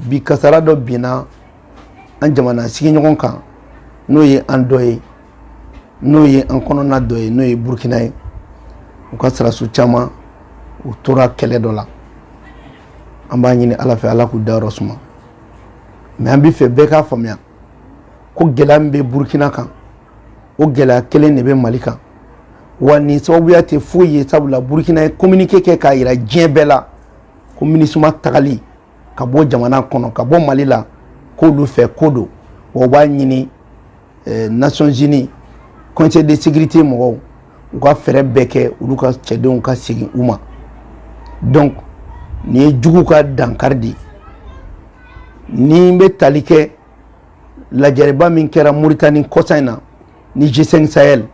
bi kasara dɔ binna an jamana sigiɲɔgɔn kan n'o ye an dɔ ye n'o ye an kɔnɔna dɔ ye n'o ye Burkina ye u ka sarasu caman u tora kɛlɛ dɔ la an b'a ɲini Ala fɛ Ala k'u dayɔrɔ suma mais an bɛ fɛ bɛɛ k'a faamuya ko gɛlɛya min bɛ Burkina kan o gɛlɛya kelen de bɛ Mali kan wa nin sababuya tɛ foyi ye sabula Burkina ye communiqué kɛ k'a yira diɲɛ bɛɛ la ko MINUSMA tagali ka bɔ jamana kɔnɔ ka bɔ Mali la k'olu fɛ ko don wa u b'a ɲini Nations Unies Conseil de sécurité mɔgɔw u ka fɛɛrɛ bɛɛ kɛ olu ka cɛdenw ka segin u ma donc nin ye jugu ka dankari de ni bɛ tali kɛ lajɛrɛba min kɛra Mauritanie kɔsa in na ni G5 Sahel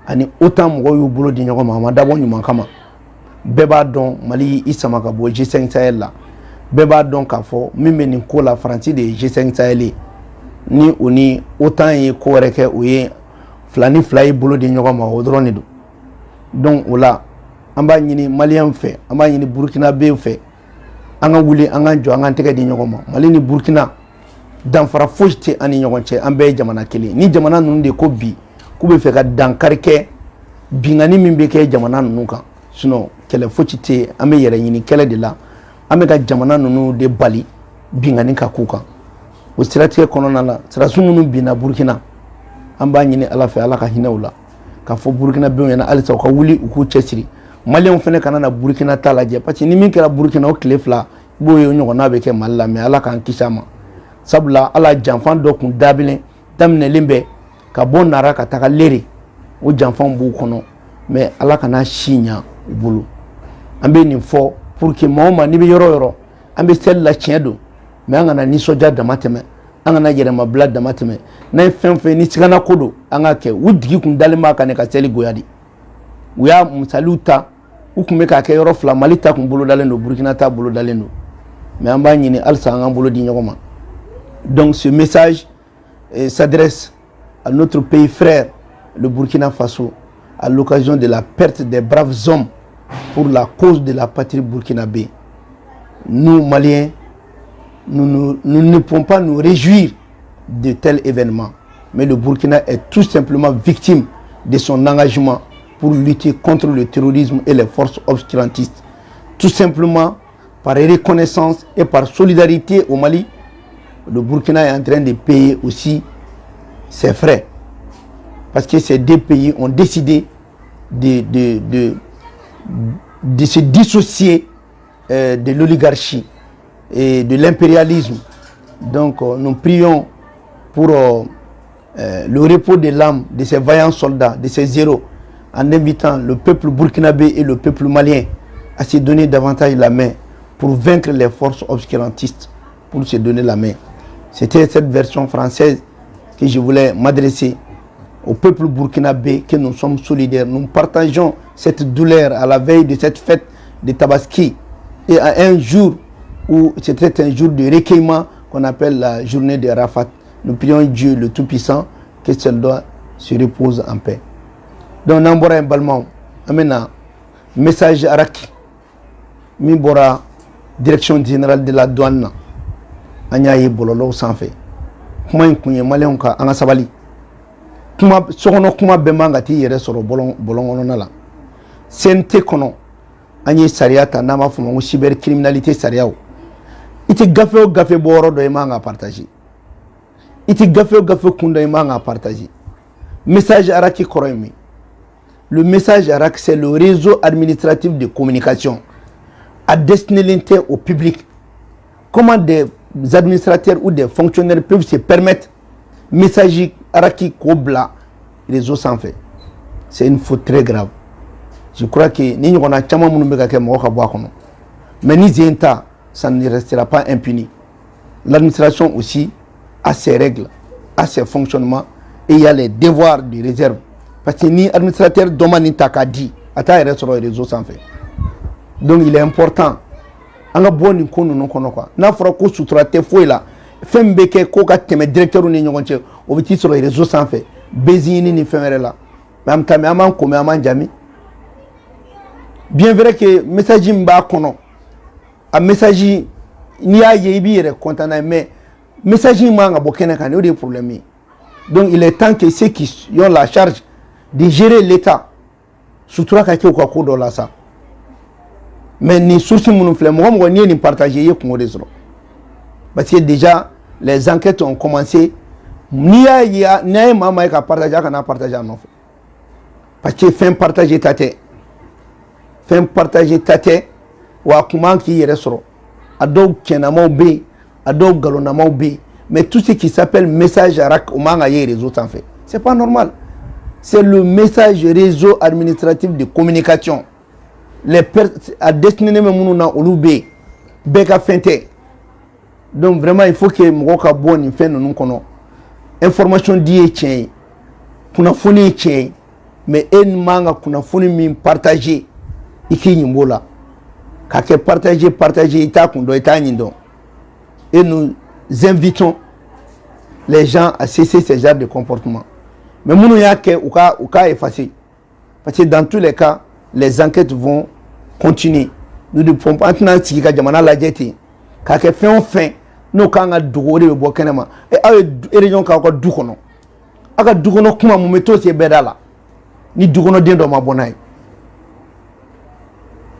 ani OTAN mɔgɔw y'u bolo di ɲɔgɔn ma a ma dabɔ ɲuman kama bɛɛ b'a dɔn Mali i sama ka bɔ G5 Sahel la bɛɛ b'a dɔn k'a fɔ min bɛ nin ko la Faransi de ye G5 Sahel ye ni o ni OTAN ye ko wɛrɛ kɛ o ye fila ni fila y'i bolo di ɲɔgɔn ma o dɔrɔn de don donc o la an b'a ɲini Maliyɛnw fɛ an b'a ɲini Burkinabɛw fɛ an ka wuli an ka jɔ an ka tɛgɛ di ɲɔgɔn ma Mali ni Burkina danfara foyi tɛ an ni ɲɔgɔn cɛ an bɛɛ ye jamana kelen ni jamana ninnu de ko bi k'u bɛ fɛ ka dankari kɛ bingani min bɛ kɛ jamana ninnu kan sinon kɛlɛ foyi tɛ an bɛ yɛrɛ ɲini kɛlɛ de la an bɛ ka jamana ninnu de bali bingani ka k'u kan o siratigɛ kɔnɔna la sirasiw minnu binna Burkina an b'a ɲini Ala fɛ Ala ka hinɛ u la k'a fɔ Burkinabɛw ɲɛna halisa u ka wuli u k'u cɛsiri Maliyɛnw fana kana na Burkina ta lajɛ parce que ni min kɛra Burkina o tile fila i b'o ye ɲɔgɔnna bɛ kɛ Mali la mais Ala k'an kisi a ma sabula Ala janfan dɔ kun daminɛlen bɛ ka bɔ Nara ka taga Lere o janfanw b'u kɔnɔ mais Ala kana si ɲa u bolo an bɛ nin fɔ pour que maa o maa n'i bɛ yɔrɔ o yɔrɔ an bɛ seli la tiɲɛ don mais an kana nisɔndiya dama tɛmɛ an kana yɛrɛmabila dama tɛmɛ n'a ye fɛn fɛn ni sigana ko don an ka kɛ u digi kun dalen b'a kan ne ka seli goya de u y'a misaliw ta u kun bɛ k'a kɛ yɔrɔ fila Mali ta kun bolo dalen don Burkina ta bolo dalen don mais an b'a ɲini halisa an k'an bolo di ɲɔgɔn ma donc ce message s'adresse à notre pays frère le Burkina Faso à l'occasion de la perte des braves hommes pour la cause de la patrie burkinabé. Nous Maliens nous ne pouvons pas nous réjouir de tels événements mais le Burkina est tout simplement victime de son engagement pour lutter contre le terrorisme et les forces obscurantistes. Tout simplement par reconnaissance et par solidarité au Mali, le Burkina est en train de payer aussi ses frais. Parce que ces deux pays ont décidé de se dissocier de l'oligarchie et de l'impérialisme. Donc nous prions pour le repos de l'âme de ces vaillants soldats, de ces héros, en invitant le peuple burkinabé et le peuple malien à se donner davantage la main pour vaincre les forces obscurantistes, pour se donner la main. C'était cette version française que je voulais m'adresser au peuple burkinabé, que nous sommes solidaires. Nous partageons cette douleur à la veille de cette fête de Tabaski et à un jour où c'était un jour de recueillement qu'on appelle la journée de Arafat. Nous prions Dieu le Tout-Puissant que celle-là se repose en paix. Donc, nous avons un balmant. Amena, message Araki. Mibora, direction générale de la douane. Anyaye bololo sanfé. Kuma inkunye malien ka anga sabali. Kuma sokono kuma bemanga ti yere soro bolongono nala. Sente kono anye sariata nama fumo cybercriminalité sariao. Iti gafe gafe boro do imanga partager. Iti gafe gafe kunda imanga partager. Message Araki koroimi. Le message Araki c'est le réseau administratif de communication à destination au public. Comment des administrateurs ou des fonctionnaires peuvent se permettre message Araki Kobla réseau sans fait. C'est une faute très grave. Je crois que ni on a chama munu beka ke mo ka bo akono. Mais ni zenta ça ne restera pas impuni. L'administration aussi a ses règles, a ses fonctionnements et il y a les devoirs de réserve. Parce que ni administrateur domani takadi ata reste sur le réseau sans fait. Donc il est important an ka bɔ nin ko ninnu kɔnɔ quoi n'a fɔra ko sutura tɛ foyi la fɛn bɛ kɛ ko ka tɛmɛ directeur ni ɲɔgɔn cɛ o bɛ t'i sɔrɔ réseau sanfɛ bezini ni fɛn wɛrɛ la mais an bɛ an b'an ko an b'an jami bien vrai que message min b'a kɔnɔ a message n'i y'a ye i b'i yɛrɛ content n'a ye mais message in man ka bɔ kɛnɛ kan o de ye problème ye. Donc il est temps que ceux qui ont la charge de gérer l'État sutura ka kɛ u ka ko dɔ la sa. Mais ni source minnu filɛ mɔgɔ mɔgɔ n'i ye nin partager i ye kungo de sɔrɔ parce que déjà les enquêtes ont commencé. N'i y'a ye n'a ye maa maa ye ka partager a kana partager a nɔfɛ parce que fɛn partager ta tɛ fɛn partager ta tɛ wa a kun man k'i yɛrɛ sɔrɔ a dɔw tiɲɛnamaw bɛ yen a dɔw galonnamaw bɛ yen mais tout ce qui s'appelle message arac o man ka ye réseau sanfɛ c'est pas normal. C'est le message réseau administratif de communication les à destiné même minnu na olu bɛ yen bɛɛ ka fɛn tɛ donc vraiment il faut que mɔgɔw ka bɔ nin fɛn ninnu kɔnɔ. Information di ye tiɲɛ ye kunnafoni ye tiɲɛ ye mais e man ka kunnafoni min partager i k'i ɲin b'o la k'a kɛ partager i t'a kun dɔn i t'a ɲin dɔn et nous invitons les gens à cesser ce genre de comportement mais minnu y'a kɛ u ka effacer parce que dans tous les cas les enquêtes vont continuer nous ne pouvons pas an tɛna sigi ka jamana lajɛ ten k'a kɛ fɛn o fɛn n'o kan ka dogo o de bɛ bɔ kɛnɛ ma aw ye réunion k'aw ka du kɔnɔ aw ka du kɔnɔ kuma mun bɛ t'o se bɛɛ da la ni du kɔnɔden dɔ ma bɔ n'a ye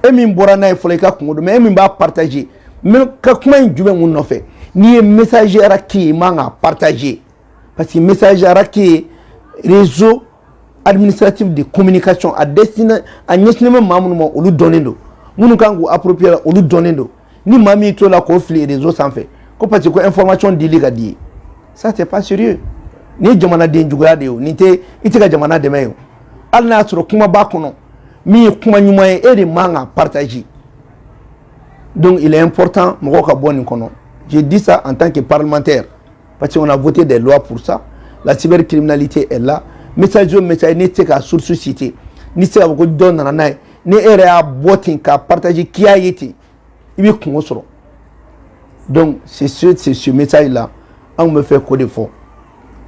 e min bɔra n'a ye fɔlɔ i ka kungo don mais e min b'a partager mais ka kuma in jumɛn mun nɔfɛ n'i ye message arac ye i man ka partager parce que message arac ye réseau administratif de communication a ɲɛsinnen bɛ maa minnu ma olu dɔnnen don minnu kan k'u approprier olu dɔnnen don ni maa min t'o la k'o fili réseau sanfɛ ko parce que information dili ka di ye ça c'est pas sérieux ni jamanaden juguya de ye o nin tɛ i tɛ ka jamana dɛmɛ ye o hali n'a y'a sɔrɔ kuma b'a kɔnɔ min ye kuma ɲuman ye e de man ka partager donc il est important mɔgɔw ka bɔ nin kɔnɔ je dis ça en tant que parlementaire parce qu'on a voté des lois pour ça la cybercriminalité est là message o message ne tɛ se ka source citer ni se ka fɔ ko dɔ nana n'a ye ni e yɛrɛ y'a bɔ ten ka partager k'i y'a ye ten i bɛ kungo sɔrɔ. Donc c'est ce message-là, on me fait quoi de fort.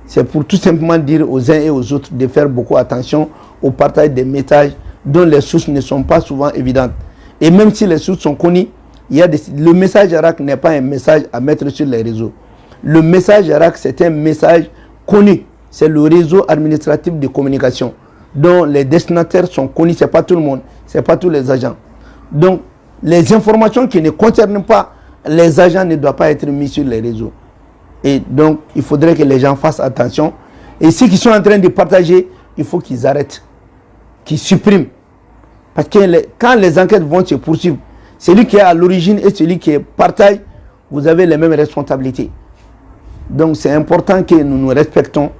C'est pour tout simplement dire aux uns et aux autres de faire beaucoup attention au partage des messages dont les sources ne sont pas souvent évidentes. Et même si les sources sont connues, le message arac n'est pas un message à mettre sur les réseaux. Le message arac, c'est un message connu. C'est le réseau administratif de communication dont les destinataires sont connus. Ce n'est pas tout le monde, ce n'est pas tous les agents. Donc les informations qui ne concernent pas les agents ne doivent pas être mis sur les réseaux. Et donc, il faudrait que les gens fassent attention. Et ceux qui sont en train de partager, il faut qu'ils arrêtent, qu'ils suppriment. Parce que quand les enquêtes vont se poursuivre, celui qui est à l'origine et celui qui partage, vous avez les mêmes responsabilités. Donc, c'est important que nous nous respectons